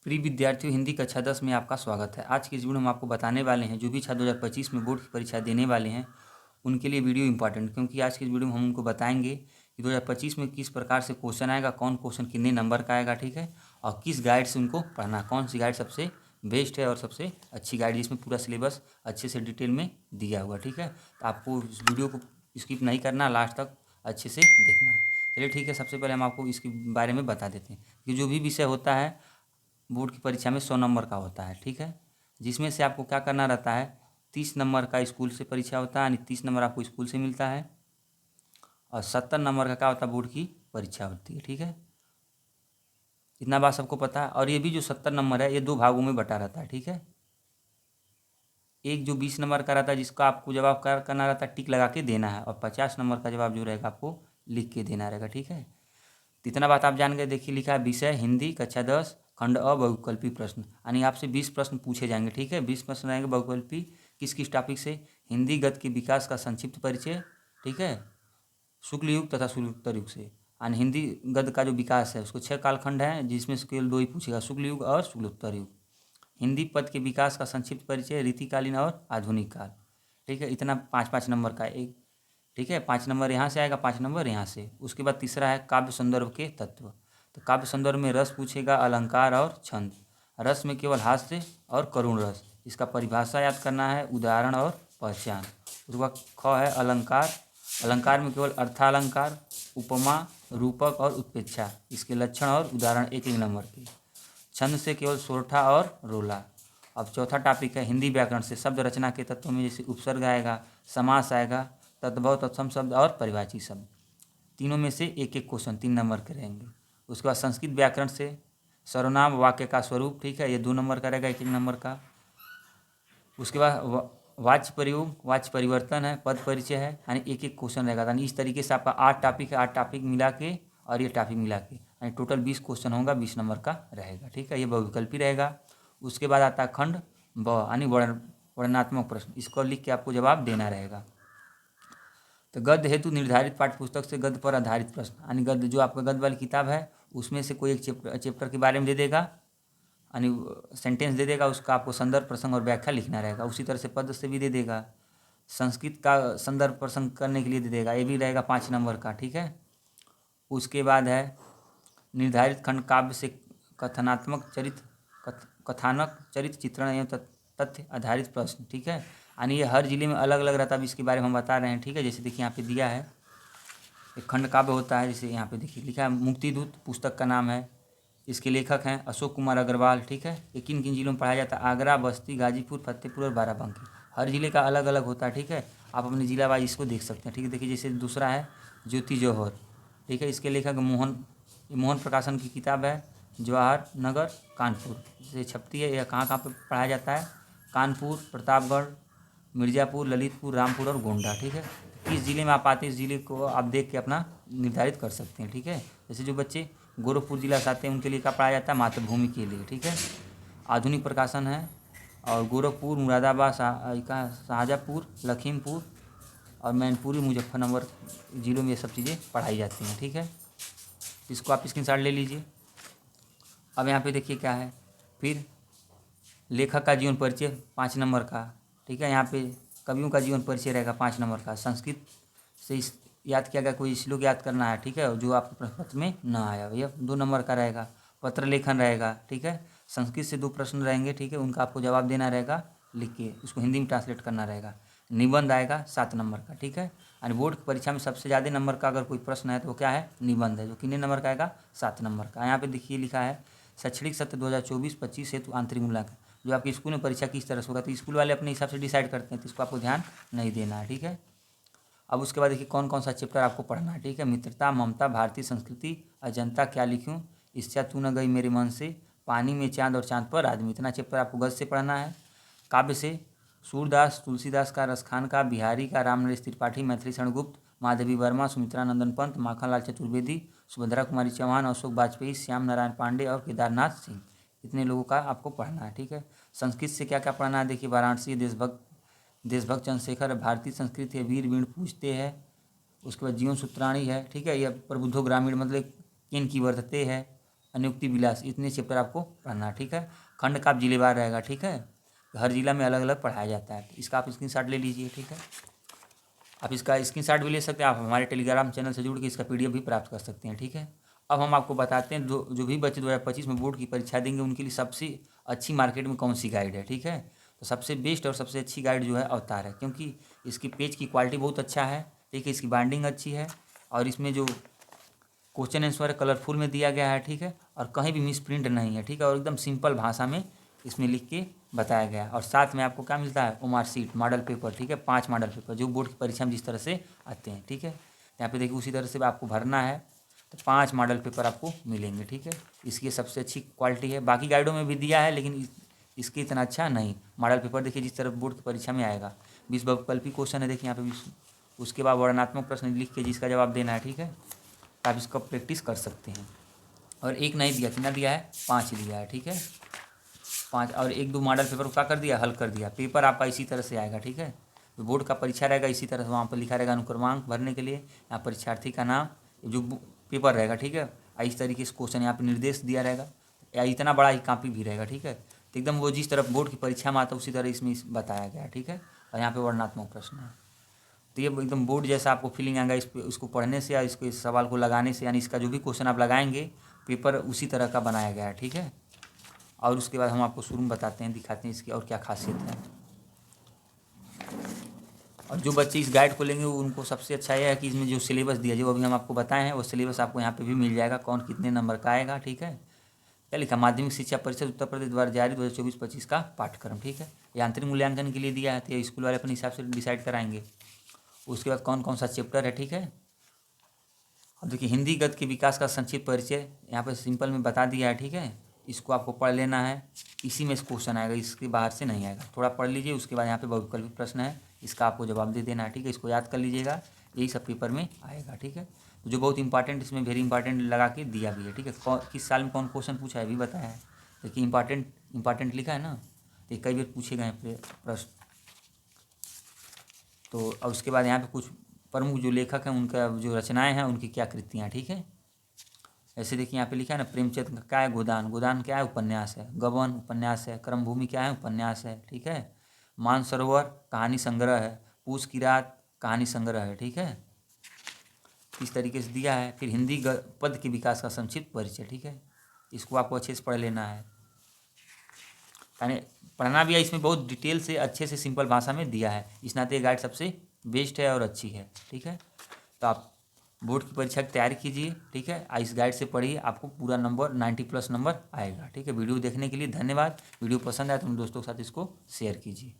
प्रिय विद्यार्थियों, हिंदी कक्षा 10 में आपका स्वागत है। आज की इस वीडियो में हम आपको बताने वाले हैं जो भी छात्र 2025 में बोर्ड की परीक्षा देने वाले हैं उनके लिए वीडियो इंपॉर्टेंट, क्योंकि आज की इस वीडियो में हम उनको बताएंगे कि 2025 में किस प्रकार से क्वेश्चन आएगा, कौन क्वेश्चन कितने नंबर का आएगा, ठीक है, और किस गाइड से उनको पढ़ना, कौन सी गाइड सबसे बेस्ट है और सबसे अच्छी गाइड जिसमें पूरा सिलेबस अच्छे से डिटेल में दिया हुआ, ठीक है। तो आपको इस वीडियो को स्किप नहीं करना, लास्ट तक अच्छे से देखना है। चलिए ठीक है, सबसे पहले हम आपको इसके बारे में बता देते हैं कि जो भी विषय होता है बोर्ड की परीक्षा में 100 नंबर का होता है, ठीक है, जिसमें से आपको क्या करना रहता है, 30 नंबर का स्कूल से परीक्षा होता है, यानी 30 नंबर आपको स्कूल से मिलता है, और 70 नंबर का क्या होता है, बोर्ड की परीक्षा होती है, ठीक है। इतना बात सबको पता है। और ये भी जो 70 नंबर है ये 2 भागों में बटा रहता है, ठीक है। एक जो 20 नंबर का रहता है जिसका आपको जवाब करना रहता है, टिक लगा के देना है, और 50 नंबर का जवाब जो रहेगा आपको लिख के देना रहेगा, ठीक है। तो इतना बात आप जान गए। देखिए लिखा है विषय हिंदी कक्षा 10 खंड अ बहुविकल्पी प्रश्न, यानी आपसे 20 प्रश्न पूछे जाएंगे, ठीक है। 20 प्रश्न रहेंगे बहुविकल्पी, किस किस टॉपिक से, हिंदी गद्य के विकास का संक्षिप्त परिचय, ठीक है, शुक्ल युग तथा शुक्लोत्तर युग से। यानी हिंदी गद्य का जो विकास है उसको 6 कालखंड है, जिसमें से केवल 2 ही पूछेगा, शुक्ल युग और शुक्लोत्तर युग। हिंदी पद के विकास का संक्षिप्त परिचय, रीतिकालीन और आधुनिक काल, ठीक है। इतना 5-5 नंबर का एक, ठीक है, 5 नंबर यहाँ से आएगा, 5 नंबर यहाँ से। उसके बाद तीसरा है काव्य संदर्भ के तत्व। तो काव्य संदर्भ में रस पूछेगा, अलंकार और छंद। रस में केवल हास्य और करुण रस, इसका परिभाषा याद करना है, उदाहरण और पहचान। उसके बाद ख है अलंकार। अलंकार में केवल अर्थालंकार, उपमा, रूपक और उत्प्रेक्षा, इसके लक्षण और उदाहरण एक एक नंबर के। छंद से केवल सोरठा और रोला। अब चौथा टॉपिक है हिंदी व्याकरण से शब्द रचना के तत्वों में, जैसे उपसर्ग आएगा, समास आएगा, तद्भव तत्सम शब्द और परिभाषी शब्द। तीनों में से एक एक क्वेश्चन 3 नंबर के रहेंगे। उसके बाद संस्कृत व्याकरण से सर्वनाम वाक्य का स्वरूप, ठीक है, ये 2 नंबर का रहेगा, 1-1 नंबर का। उसके बाद वाच्य प्रयोग, वाच्य परिवर्तन है, पद परिचय है, यानी एक एक क्वेश्चन रहेगा। यानी इस तरीके से आपका 8 टॉपिक है, 8 टॉपिक मिला के और ये टॉपिक मिला के, यानी टोटल 20 क्वेश्चन होगा, 20 नंबर का रहेगा, ठीक है। ये बहुविकल्पी रहेगा। उसके बाद आता है खंड ब, यानी वर्णनात्मक प्रश्न, इसको लिख के आपको जवाब देना रहेगा। तो गद्य हेतु निर्धारित पाठ्य पुस्तक से गद्य पर आधारित प्रश्न, यानी गद्य जो आपका गद्य वाली किताब है उसमें से कोई एक चैप्टर के बारे में दे देगा, यानी सेंटेंस दे देगा, उसका आपको संदर्भ प्रसंग और व्याख्या लिखना रहेगा। उसी तरह से पद से भी दे देगा, संस्कृत का संदर्भ प्रसंग करने के लिए दे देगा, ये भी रहेगा 5 नंबर का, ठीक है। उसके बाद है निर्धारित खंड काव्य से कथनात्मक चरित्र कथानक चरित्र चित्रण एवं तथ्य आधारित प्रश्न, ठीक है। यानी ये हर जिले में अलग अलग रहता है, इसके बारे में हम बता रहे हैं, ठीक है। जैसे देखिए यहाँ पे दिया है एक खंड काव्य होता है, जैसे यहाँ पे देखिए लिखा है मुक्तिदूत पुस्तक का नाम है, इसके लेखक हैं अशोक कुमार अग्रवाल, ठीक है। ये किन किन जिलों में पढ़ाया जाता है, आगरा, बस्ती, गाजीपुर, फतेहपुर और बाराबंकी। हर जिले का अलग अलग होता है, ठीक है। आप अपने जिला वाइज इसको देख सकते हैं, ठीक है। देखिए जैसे दूसरा है ज्योति जौहर, ठीक है, इसके लेखक मोहन प्रकाशन की किताब है जवाहर नगर कानपुर से छपती है। यह कहाँ कहाँ पर पढ़ाया जाता है, कानपुर, प्रतापगढ़, मिर्ज़ापुर, ललितपुर, रामपुर और गोंडा, ठीक है। किस ज़िले में आप आते हैं इस ज़िले को आप देख के अपना निर्धारित कर सकते हैं, ठीक है। जैसे जो बच्चे गोरखपुर जिला से आते हैं उनके लिए क्या पढ़ाया जाता है, मातृभूमि के लिए, ठीक है। आधुनिक प्रकाशन है, और गोरखपुर, मुरादाबाद, शाहजहाँपुर, लखीमपुर और मैनपुरी, मुजफ्फरनगर जिलों में ये सब चीज़ें पढ़ाई जाती हैं, ठीक है। इसको आप स्क्रीनशॉट ले लीजिए। अब यहाँ पे देखिए क्या है, फिर लेखक का जीवन परिचय 5 नंबर का, ठीक है। यहाँ पे कवियों का जीवन परिचय रहेगा 5 नंबर का। संस्कृत से याद किया गया कोई श्लोक याद करना है, ठीक है, जो आपके प्रश्न पत्र में ना आया, भैया 2 नंबर का रहेगा। पत्र लेखन रहेगा, ठीक है। संस्कृत से 2 प्रश्न रहेंगे, ठीक है, उनका आपको जवाब देना रहेगा लिख के, उसको हिंदी में ट्रांसलेट करना रहेगा। निबंध आएगा 7 नंबर का, ठीक है। यानी बोर्ड की परीक्षा में सबसे ज़्यादा नंबर का अगर कोई प्रश्न है तो वो क्या है, निबंध है, जो कितने नंबर का आएगा, 7 नंबर का। यहाँ पे देखिए लिखा है शैक्षणिक सत्र 2024-25 हेतु आंतरिक मूल्यांकन, जो आपकी स्कूल में परीक्षा किस तरह से होगा, तो स्कूल वाले अपने हिसाब से डिसाइड करते हैं, तो इसको आपको ध्यान नहीं देना है, ठीक है। अब उसके बाद देखिए कौन कौन सा चैप्टर आपको पढ़ना है, ठीक है। मित्रता, ममता, भारतीय संस्कृति, अजंता क्या लिखूं, इच्छा तू न गई मेरे मन से, पानी में चांद और चांद पर आदमी, इतना चैप्टर आपको गद्य से पढ़ना है। काव्य से सूरदास, तुलसीदास का, रसखान का, बिहारी का, रामनरेश त्रिपाठी, मैथिली शरण गुप्त, माधवी वर्मा, सुमित्रा नंदन पंत, माखनलाल चतुर्वेदी, सुभद्रा कुमारी चौहान, अशोक वाजपेयी, श्याम नारायण पांडे और केदारनाथ सिंह, इतने लोगों का आपको पढ़ना है, ठीक है। संस्कृत से क्या क्या पढ़ना है, देखिए वाराणसी, देशभक्त चंद्रशेखर, भारतीय संस्कृति है, वीर वीण पूजते हैं। उसके बाद जीवन सूत्राणी है, ठीक है, यह प्रबुद्धो ग्रामीण मतलब किन की वर्तते है, अनुक्ति विलास, इतने चैप्टर आपको पढ़ना, ठीक है। खंड का जिलेवार रहेगा, ठीक है। हर जिला में अलग अलग पढ़ाया जाता है। इसका आप स्क्रीनशॉट ले लीजिए, ठीक है। आप इसका स्क्रीनशॉट भी ले सकते हैं। आप हमारे टेलीग्राम चैनल से जुड़ के इसका PDF भी प्राप्त कर सकते हैं, ठीक है। अब हम आपको बताते हैं जो भी बच्चे 2025 में बोर्ड की परीक्षा देंगे उनके लिए सबसे अच्छी मार्केट में कौन सी गाइड है, ठीक है। तो सबसे बेस्ट और सबसे अच्छी गाइड जो है अवतार है, क्योंकि इसकी पेज की क्वालिटी बहुत अच्छा है, ठीक है। इसकी बाइंडिंग अच्छी है और इसमें जो क्वेश्चन आंसर कलरफुल में दिया गया है, ठीक है। और कहीं भी मिस प्रिंट नहीं है, ठीक है। और एकदम सिंपल भाषा में इसमें लिख के बताया गया है। और साथ में आपको क्या मिलता है, ओमार सीट मॉडल पेपर, ठीक है। 5 मॉडल पेपर जो बोर्ड की परीक्षा में जिस तरह से आते हैं, ठीक है। यहाँ पे देखिए उसी तरह से आपको भरना है, तो 5 मॉडल पेपर आपको मिलेंगे, ठीक है। इसकी सबसे अच्छी क्वालिटी है। बाकी गाइडों में भी दिया है लेकिन इसकी इतना अच्छा नहीं। मॉडल पेपर देखिए जिस तरह बोर्ड की परीक्षा में आएगा, 20 बहुविकल्पी क्वेश्चन है, देखिए यहाँ पे 20। उसके बाद वर्णनात्मक प्रश्न लिख के जिसका जवाब देना है, ठीक है। आप इसका प्रैक्टिस कर सकते हैं। और एक नहीं दिया, कितना दिया है, 5 दिया है, ठीक है। 5 और 1-2 मॉडल पेपर को क्या कर दिया, हल कर दिया। पेपर आपका इसी तरह से आएगा, ठीक है। तो बोर्ड का परीक्षा रहेगा इसी तरह से, वहाँ पर लिखा रहेगा अनुक्रमांक भरने के लिए, यहाँ परीक्षार्थी का नाम, जो पेपर रहेगा, ठीक है। इस तरीके से क्वेश्चन यहाँ पर निर्देश दिया रहेगा, या इतना बड़ा ही कॉपी भी रहेगा, ठीक है। तो एकदम वो जिस तरह बोर्ड की परीक्षा में आता है उसी तरह इसमें बताया गया है, ठीक है। और यहाँ पे वर्णनात्मक प्रश्न है, तो ये एकदम बोर्ड जैसा आपको फीलिंग आएगा इसको पढ़ने से या इसको इस सवाल को लगाने से, यानी इसका जो भी क्वेश्चन आप लगाएंगे पेपर उसी तरह का बनाया गया है, ठीक है। और उसके बाद हम आपको शुरू में बताते हैं, दिखाते हैं इसकी और क्या खासियत है। और जो बच्चे इस गाइड को लेंगे उनको सबसे अच्छा यह है कि इसमें जो सिलेबस दिया जो अभी हम आपको बताए हैं वो सिलेबस आपको यहाँ पे भी मिल जाएगा, कौन कितने नंबर का आएगा, ठीक है। क्या लिखा, माध्यमिक शिक्षा परिषद उत्तर प्रदेश द्वारा जारी 2024-25 का पाठ्यक्रम, ठीक है। ये आंतरिक मूल्यांकन के लिए दिया है, तो ये स्कूल वाले अपने हिसाब से डिसाइड कराएंगे। उसके बाद कौन कौन सा चैप्टर है, ठीक है। अब देखिए हिंदी गद्य के विकास का संक्षिप्त परिचय यहाँ पे सिंपल में बता दिया है, ठीक है। इसको आपको पढ़ लेना है, इसी में क्वेश्चन आएगा, इसके बाहर से नहीं आएगा। थोड़ा पढ़ लीजिए, उसके बाद यहाँ पे बहुविकल्पी प्रश्न है, इसका आपको जवाब दे देना है, ठीक है। इसको याद कर लीजिएगा, यही सब पेपर में आएगा, ठीक है। तो जो बहुत इंपॉर्टेंट इसमें वेरी इंपॉर्टेंट लगा के दिया भी है, ठीक है। किस साल में कौन क्वेश्चन पूछा है भी बताया है। देखिए इंपॉर्टेंट लिखा है ना, तो कई बार पूछे गए प्रश्न। तो और उसके बाद यहाँ पे कुछ प्रमुख जो लेखक हैं उनका जो रचनाएं हैं उनकी क्या कृतियाँ, ठीक है। ऐसे देखिए यहाँ पे लिखा है ना, प्रेमचंद का क्या है, गोदान, गोदान क्या है, उपन्यास है। गबन उपन्यास है। क्रमभूमि क्या है, उपन्यास है, ठीक है। मानसरोवर कहानी संग्रह है। पूस की रात कहानी संग्रह है, ठीक है। इस तरीके से दिया है। फिर हिंदी पद के विकास का संक्षिप्त परिचय, ठीक है। इसको आपको अच्छे से पढ़ लेना है, यानी पढ़ना भी है। इसमें बहुत डिटेल से अच्छे से सिंपल भाषा में दिया है, इस नाते ये गाइड सबसे बेस्ट है और अच्छी है, ठीक है। तो आप बोर्ड की परीक्षा की तैयारी कीजिए, ठीक है। इस गाइड से पढ़िए, आपको पूरा नंबर 90+ नंबर आएगा, ठीक है। वीडियो देखने के लिए धन्यवाद। वीडियो पसंद आए तो अपने दोस्तों के साथ इसको शेयर कीजिए।